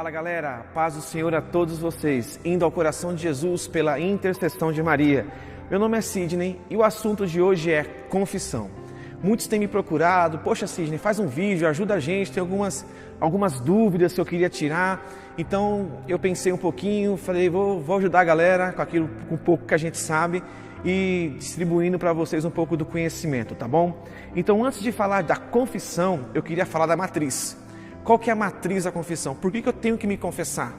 Fala galera, paz do Senhor a todos vocês, indo ao coração de Jesus pela intercessão de Maria. Meu nome é Sidney e o assunto de hoje é confissão. Muitos têm me procurado, poxa Sidney, faz um vídeo, ajuda a gente, tem algumas dúvidas que eu queria tirar. Então eu pensei um pouquinho, falei, vou ajudar a galera com um pouco que a gente sabe e distribuindo para vocês um pouco do conhecimento, tá bom? Então antes de falar da confissão, eu queria falar da matriz. Qual que é a matriz da confissão? Por que eu tenho que me confessar?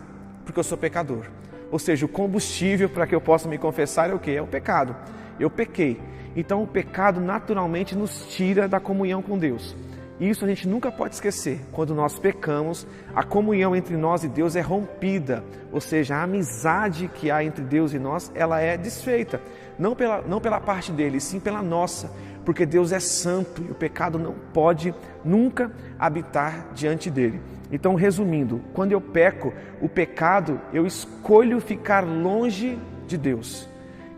Porque eu sou pecador. Ou seja, o combustível para que eu possa me confessar é o quê? É o pecado. Eu pequei. Então o pecado naturalmente nos tira da comunhão com Deus. E isso a gente nunca pode esquecer. Quando nós pecamos, a comunhão entre nós e Deus é rompida. Ou seja, a amizade que há entre Deus e nós, ela é desfeita. Não pela parte dele, sim pela nossa. Porque Deus é santo e o pecado não pode nunca habitar diante dele. Então, resumindo, quando eu peco, o pecado, eu escolho ficar longe de Deus.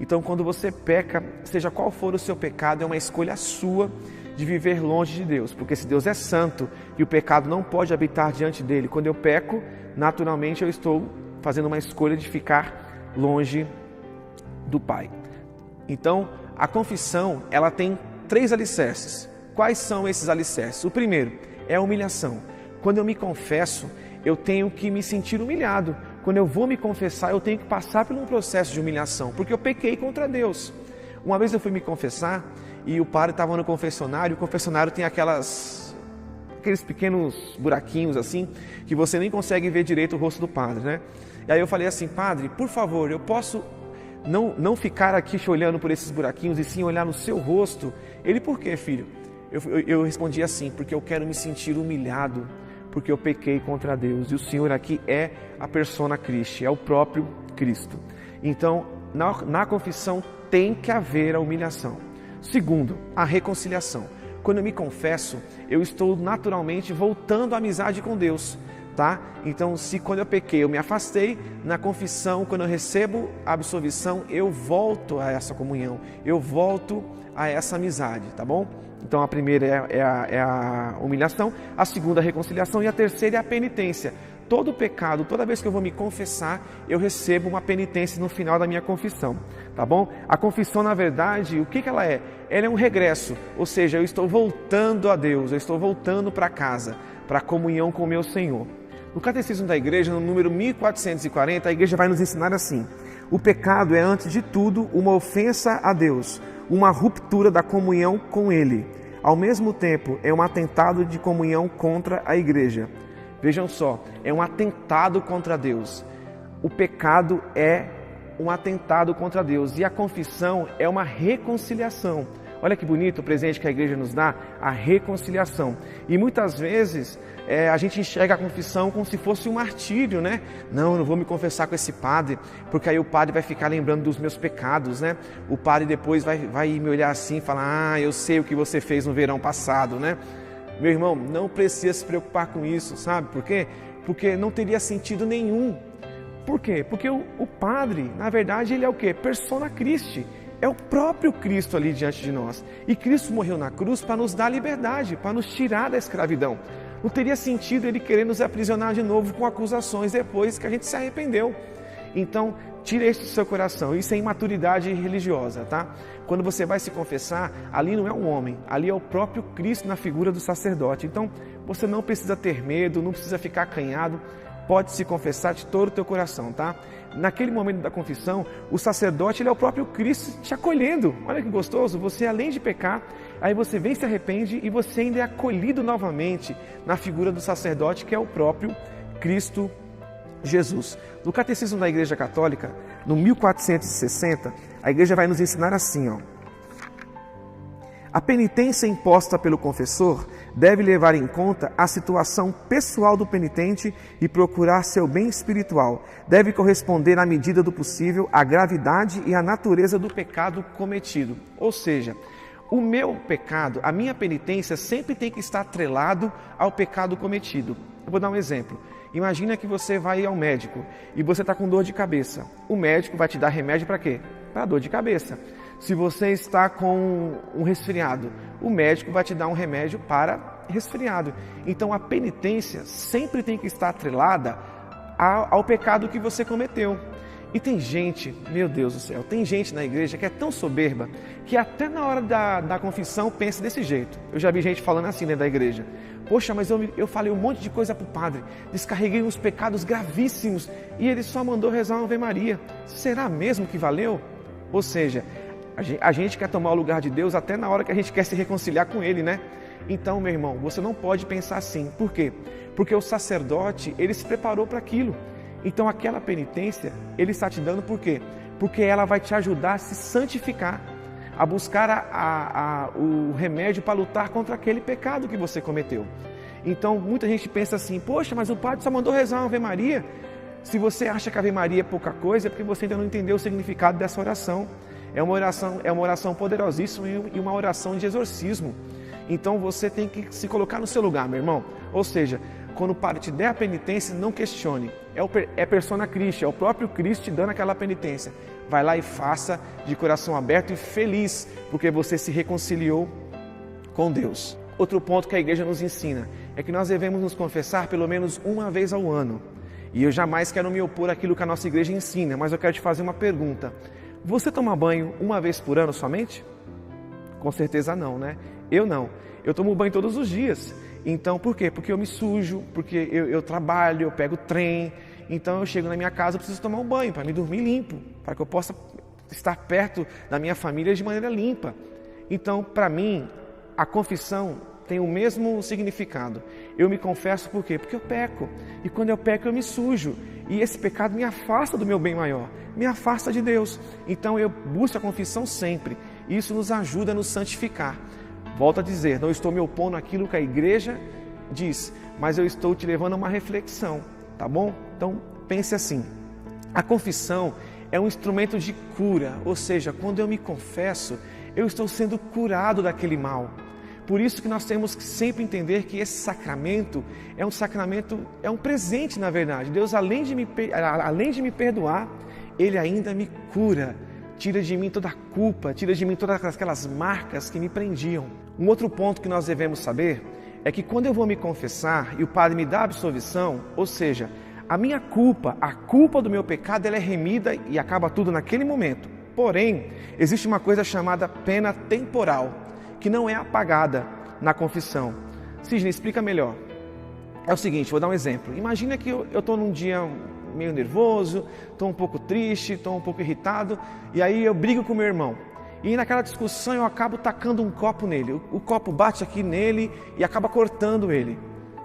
Então, quando você peca, seja qual for o seu pecado, é uma escolha sua de viver longe de Deus. Porque se Deus é santo e o pecado não pode habitar diante dele, quando eu peco, naturalmente eu estou fazendo uma escolha de ficar longe do Pai. Então, a confissão, ela tem 3 alicerces. Quais são esses alicerces? O primeiro é a humilhação. Quando eu me confesso, eu tenho que me sentir humilhado. Quando eu vou me confessar, eu tenho que passar por um processo de humilhação, porque eu pequei contra Deus. Uma vez eu fui me confessar e o padre estava no confessionário. O confessionário tem aqueles pequenos buraquinhos assim, que você nem consegue ver direito o rosto do padre, né? E aí eu falei assim, padre, por favor, eu posso não ficar aqui te olhando por esses buraquinhos e sim olhar no seu rosto? Ele, por quê, filho? Eu respondi assim, porque eu quero me sentir humilhado, porque eu pequei contra Deus. E o Senhor aqui é a persona Christi, é o próprio Cristo. Então, na confissão tem que haver a humilhação. Segundo, a reconciliação. Quando eu me confesso, eu estou naturalmente voltando à amizade com Deus. Tá? Então, se quando eu pequei, eu me afastei, na confissão, quando eu recebo a absolvição, eu volto a essa comunhão, eu volto a essa amizade, tá bom? Então, a primeira é a humilhação, a segunda a reconciliação e a terceira é a penitência. Todo pecado, toda vez que eu vou me confessar, eu recebo uma penitência no final da minha confissão, tá bom? A confissão, na verdade, o que ela é? Ela é um regresso, ou seja, eu estou voltando a Deus, eu estou voltando para casa, para a comunhão com o meu Senhor. No Catecismo da Igreja, no número 1440, a Igreja vai nos ensinar assim: o pecado é, antes de tudo, uma ofensa a Deus, uma ruptura da comunhão com Ele. Ao mesmo tempo, é um atentado de comunhão contra a Igreja. Vejam só, é um atentado contra Deus. O pecado é um atentado contra Deus e a confissão é uma reconciliação. Olha que bonito o presente que a Igreja nos dá, a reconciliação. E muitas vezes a gente enxerga a confissão como se fosse um martírio, né? Não, eu não vou me confessar com esse padre, porque aí o padre vai ficar lembrando dos meus pecados, né? O padre depois vai me olhar assim e falar, eu sei o que você fez no verão passado, né? Meu irmão, não precisa se preocupar com isso, sabe? Por quê? Porque não teria sentido nenhum. Por quê? Porque o padre, na verdade, ele é o quê? Persona Christi. É o próprio Cristo ali diante de nós. E Cristo morreu na cruz para nos dar liberdade, para nos tirar da escravidão. Não teria sentido ele querer nos aprisionar de novo com acusações depois que a gente se arrependeu. Então, tire isso do seu coração. Isso é imaturidade religiosa, tá? Quando você vai se confessar, ali não é um homem, ali é o próprio Cristo na figura do sacerdote. Então, você não precisa ter medo, não precisa ficar acanhado. Pode se confessar de todo o teu coração, tá? Naquele momento da confissão, o sacerdote, ele é o próprio Cristo te acolhendo. Olha que gostoso, você além de pecar, aí você vem, se arrepende e você ainda é acolhido novamente na figura do sacerdote, que é o próprio Cristo Jesus. No Catecismo da Igreja Católica, no 1460, a Igreja vai nos ensinar assim, ó. A penitência imposta pelo confessor deve levar em conta a situação pessoal do penitente e procurar seu bem espiritual. Deve corresponder, à medida do possível, à gravidade e à natureza do pecado cometido. Ou seja, o meu pecado, a minha penitência sempre tem que estar atrelado ao pecado cometido. Eu vou dar um exemplo. Imagina que você vai ao médico e você está com dor de cabeça. O médico vai te dar remédio para quê? Para dor de cabeça. Se você está com um resfriado, o médico vai te dar um remédio para resfriado. Então a penitência sempre tem que estar atrelada ao pecado que você cometeu. E tem gente, meu Deus do céu, tem gente na igreja que é tão soberba que até na hora da confissão pensa desse jeito. Eu já vi gente falando assim dentro da igreja. Poxa, mas eu falei um monte de coisa pro padre, descarreguei uns pecados gravíssimos e ele só mandou rezar uma Ave Maria. Será mesmo que valeu? Ou seja, a gente quer tomar o lugar de Deus até na hora que a gente quer se reconciliar com Ele, né? Então, meu irmão, você não pode pensar assim. Por quê? Porque o sacerdote, ele se preparou para aquilo. Então, aquela penitência, ele está te dando por quê? Porque ela vai te ajudar a se santificar, a buscar o remédio para lutar contra aquele pecado que você cometeu. Então, muita gente pensa assim, poxa, mas o padre só mandou rezar uma Ave Maria. Se você acha que a Ave Maria é pouca coisa, é porque você ainda não entendeu o significado dessa oração. É uma oração poderosíssima e uma oração de exorcismo. Então, você tem que se colocar no seu lugar, meu irmão. Ou seja, quando o padre te der a penitência, não questione. É persona Christi, é o próprio Cristo te dando aquela penitência. Vai lá e faça de coração aberto e feliz, porque você se reconciliou com Deus. Outro ponto que a igreja nos ensina é que nós devemos nos confessar pelo menos uma vez ao ano. E eu jamais quero me opor àquilo que a nossa igreja ensina, mas eu quero te fazer uma pergunta. Você toma banho uma vez por ano somente? Com certeza não, né? Eu não. Eu tomo banho todos os dias. Então, por quê? Porque eu me sujo, porque eu trabalho, eu pego trem. Então, eu chego na minha casa, eu preciso tomar um banho para me dormir limpo, para que eu possa estar perto da minha família de maneira limpa. Então, para mim, a confissão tem o mesmo significado. Eu me confesso por quê? Porque eu peco. E quando eu peco, eu me sujo. E esse pecado me afasta do meu bem maior, me afasta de Deus. Então, eu busco a confissão sempre. Isso nos ajuda a nos santificar. Volto a dizer, não estou me opondo àquilo que a igreja diz, mas eu estou te levando a uma reflexão, tá bom? Então, pense assim, a confissão é um instrumento de cura, ou seja, quando eu me confesso, eu estou sendo curado daquele mal. Por isso que nós temos que sempre entender que esse sacramento, é um presente na verdade. Deus, além de me perdoar, Ele ainda me cura. Tira de mim toda a culpa, tira de mim todas aquelas marcas que me prendiam. Um outro ponto que nós devemos saber é que quando eu vou me confessar e o padre me dá a absolvição, ou seja, a minha culpa, a culpa do meu pecado, ela é remida e acaba tudo naquele momento. Porém, existe uma coisa chamada pena temporal, que não é apagada na confissão. Sidney, explica melhor. É o seguinte, vou dar um exemplo. Imagina que eu estou num dia meio nervoso, estou um pouco triste, estou um pouco irritado, e aí eu brigo com meu irmão. E naquela discussão eu acabo tacando um copo nele. O copo bate aqui nele e acaba cortando ele,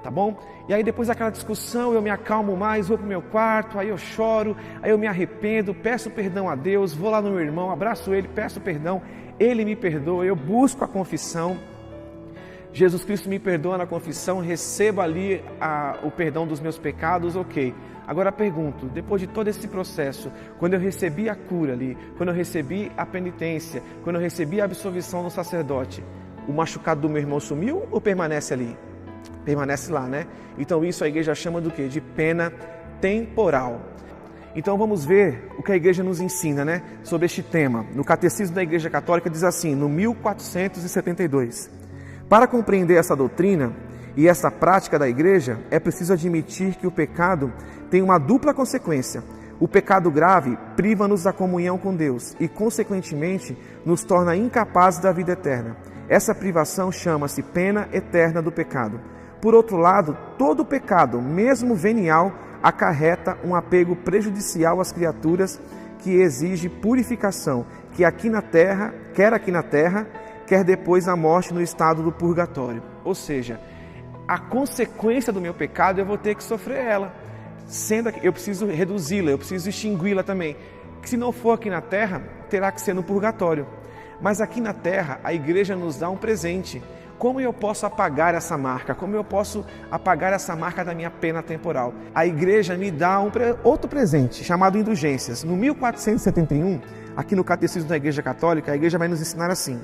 tá bom? E aí depois daquela discussão eu me acalmo mais, vou para o meu quarto, aí eu choro, aí eu me arrependo, peço perdão a Deus, vou lá no meu irmão, abraço ele, peço perdão, ele me perdoa, eu busco a confissão. Jesus Cristo me perdoa na confissão, recebo ali o perdão dos meus pecados, ok. Agora pergunto, depois de todo esse processo, quando eu recebi a cura ali, quando eu recebi a penitência, quando eu recebi a absolvição do sacerdote, o machucado do meu irmão sumiu ou permanece ali? Permanece lá, né? Então isso a igreja chama do quê? De pena temporal. Então vamos ver o que a igreja nos ensina, né? Sobre este tema. No Catecismo da Igreja Católica diz assim, no 1472. Para compreender essa doutrina e essa prática da igreja, é preciso admitir que o pecado tem uma dupla consequência. O pecado grave priva-nos da comunhão com Deus e, consequentemente, nos torna incapazes da vida eterna. Essa privação chama-se pena eterna do pecado. Por outro lado, todo pecado, mesmo venial, acarreta um apego prejudicial às criaturas que exige purificação, quer aqui na terra, quer depois a morte no estado do purgatório. Ou seja, a consequência do meu pecado eu vou ter que sofrer ela. Sendo que eu preciso reduzi-la, eu preciso extingui-la também. Se não for aqui na terra, terá que ser no purgatório. Mas aqui na terra, a igreja nos dá um presente. Como eu posso apagar essa marca? Como eu posso apagar essa marca da minha pena temporal? A igreja me dá outro presente, chamado indulgências. No 1471, aqui no Catecismo da Igreja Católica, a igreja vai nos ensinar assim.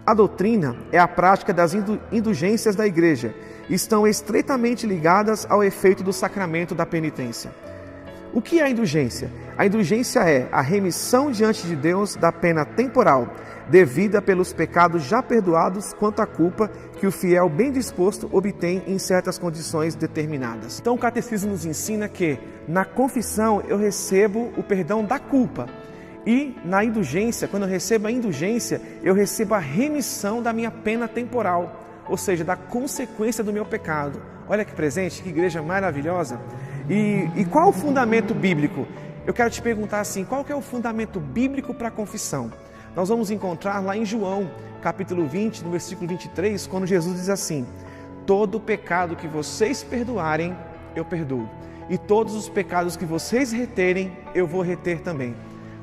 A doutrina é a prática das indulgências da igreja. Estão estreitamente ligadas ao efeito do sacramento da penitência. O que é a indulgência? A indulgência é a remissão diante de Deus da pena temporal, devida pelos pecados já perdoados quanto à culpa que o fiel bem disposto obtém em certas condições determinadas. Então o catecismo nos ensina que na confissão eu recebo o perdão da culpa e na indulgência, quando eu recebo a indulgência, eu recebo a remissão da minha pena temporal, ou seja, da consequência do meu pecado. Olha que presente, que igreja maravilhosa. E qual o fundamento bíblico? Eu quero te perguntar assim, qual que é o fundamento bíblico para a confissão? Nós vamos encontrar lá em João, capítulo 20, no versículo 23, quando Jesus diz assim: todo pecado que vocês perdoarem, eu perdoo. E todos os pecados que vocês reterem, eu vou reter também.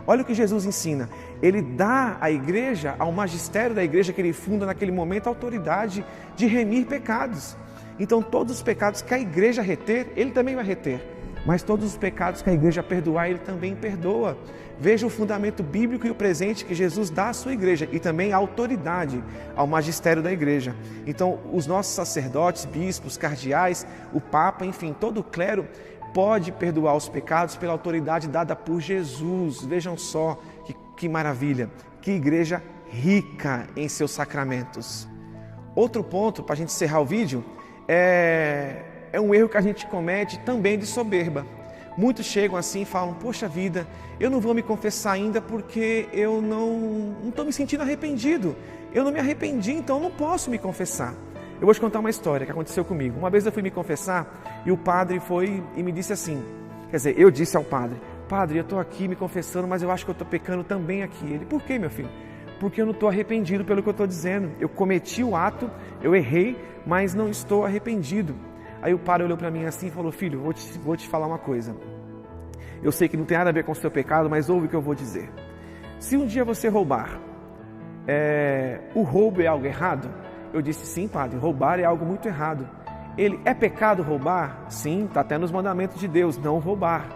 Olha o que Jesus ensina. Ele dá à igreja, ao magistério da igreja que ele funda naquele momento, a autoridade de remir pecados. Então todos os pecados que a igreja reter, ele também vai reter. Mas todos os pecados que a igreja perdoar, ele também perdoa. Veja o fundamento bíblico e o presente que Jesus dá à sua igreja e também a autoridade ao magistério da igreja. Então os nossos sacerdotes, bispos, cardeais, o Papa, enfim, todo o clero pode perdoar os pecados pela autoridade dada por Jesus. Vejam só que maravilha, que igreja rica em seus sacramentos. Outro ponto, para a gente encerrar o vídeo, é um erro que a gente comete também de soberba. Muitos chegam assim e falam: poxa vida, eu não vou me confessar ainda porque eu não estou me sentindo arrependido. Eu não me arrependi, então eu não posso me confessar. Eu vou te contar uma história que aconteceu comigo. Uma vez eu fui me confessar e o padre foi e me disse assim, quer dizer, eu disse ao padre: padre, eu estou aqui me confessando, mas eu acho que eu estou pecando também aqui. Ele: por quê, meu filho? Porque eu não estou arrependido pelo que eu estou dizendo. Eu cometi o ato, eu errei, mas não estou arrependido. Aí o padre olhou para mim assim e falou: filho, vou te falar uma coisa. Eu sei que não tem nada a ver com o seu pecado, mas ouve o que eu vou dizer. Se um dia você roubar, o roubo é algo errado? Eu disse: sim, padre, roubar é algo muito errado. Ele: é pecado roubar? Sim, está até nos mandamentos de Deus, não roubar.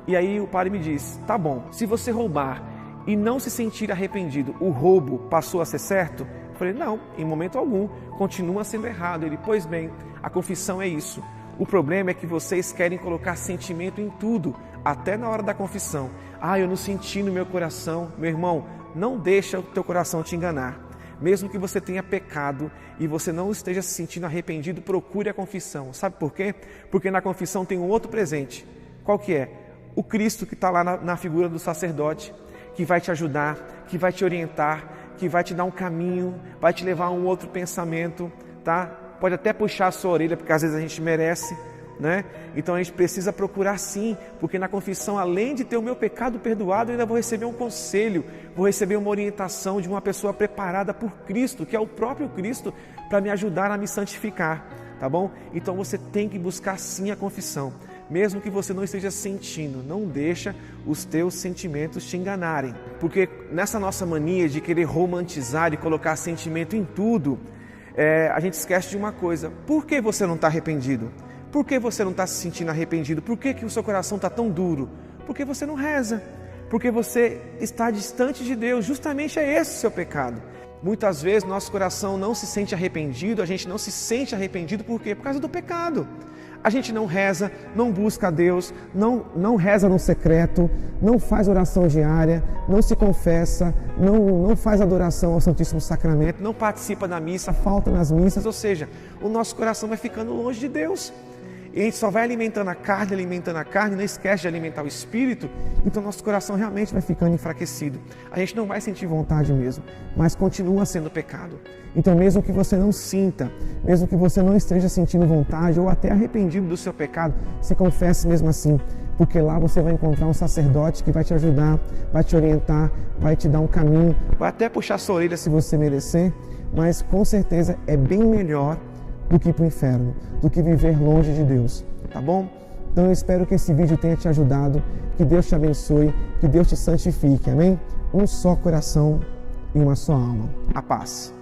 E aí o padre me disse: tá bom, se você roubar e não se sentir arrependido, o roubo passou a ser certo? Eu falei: não, em momento algum, continua sendo errado. Ele: pois bem, a confissão é isso. O problema é que vocês querem colocar sentimento em tudo, até na hora da confissão. Ah, eu não senti no meu coração. Meu irmão, não deixa o teu coração te enganar. Mesmo que você tenha pecado e você não esteja se sentindo arrependido, procure a confissão. Sabe por quê? Porque na confissão tem um outro presente. Qual que é? O Cristo que está lá na figura do sacerdote, que vai te ajudar, que vai te orientar, que vai te dar um caminho, vai te levar a um outro pensamento, tá? Pode até puxar a sua orelha, porque às vezes a gente merece, né? Então a gente precisa procurar sim, porque na confissão, além de ter o meu pecado perdoado, eu ainda vou receber um conselho, vou receber uma orientação de uma pessoa preparada por Cristo, que é o próprio Cristo, para me ajudar a me santificar, tá bom? Então você tem que buscar sim a confissão, mesmo que você não esteja sentindo, não deixa os teus sentimentos te enganarem, porque nessa nossa mania de querer romantizar e colocar sentimento em tudo, a gente esquece de uma coisa: por que você não está arrependido? Por que você não está se sentindo arrependido? Por que o seu coração está tão duro? Porque você não reza, porque você está distante de Deus. Justamente é esse o seu pecado. Muitas vezes nosso coração não se sente arrependido, a gente não se sente arrependido por quê? Por causa do pecado. A gente não reza, não busca a Deus, não reza no secreto, não faz oração diária, não se confessa, não faz adoração ao Santíssimo Sacramento, não participa da missa, falta nas missas, ou seja, o nosso coração vai ficando longe de Deus. E a gente só vai alimentando a carne, não esquece de alimentar o espírito, então nosso coração realmente vai ficando enfraquecido. A gente não vai sentir vontade mesmo, mas continua sendo pecado. Então mesmo que você não sinta, mesmo que você não esteja sentindo vontade ou até arrependido do seu pecado, se confesse mesmo assim, porque lá você vai encontrar um sacerdote que vai te ajudar, vai te orientar, vai te dar um caminho, vai até puxar sua orelha se você merecer, mas com certeza é bem melhor do que ir para o inferno, do que viver longe de Deus, tá bom? Então eu espero que esse vídeo tenha te ajudado, que Deus te abençoe, que Deus te santifique, amém? Um só coração e uma só alma. A paz.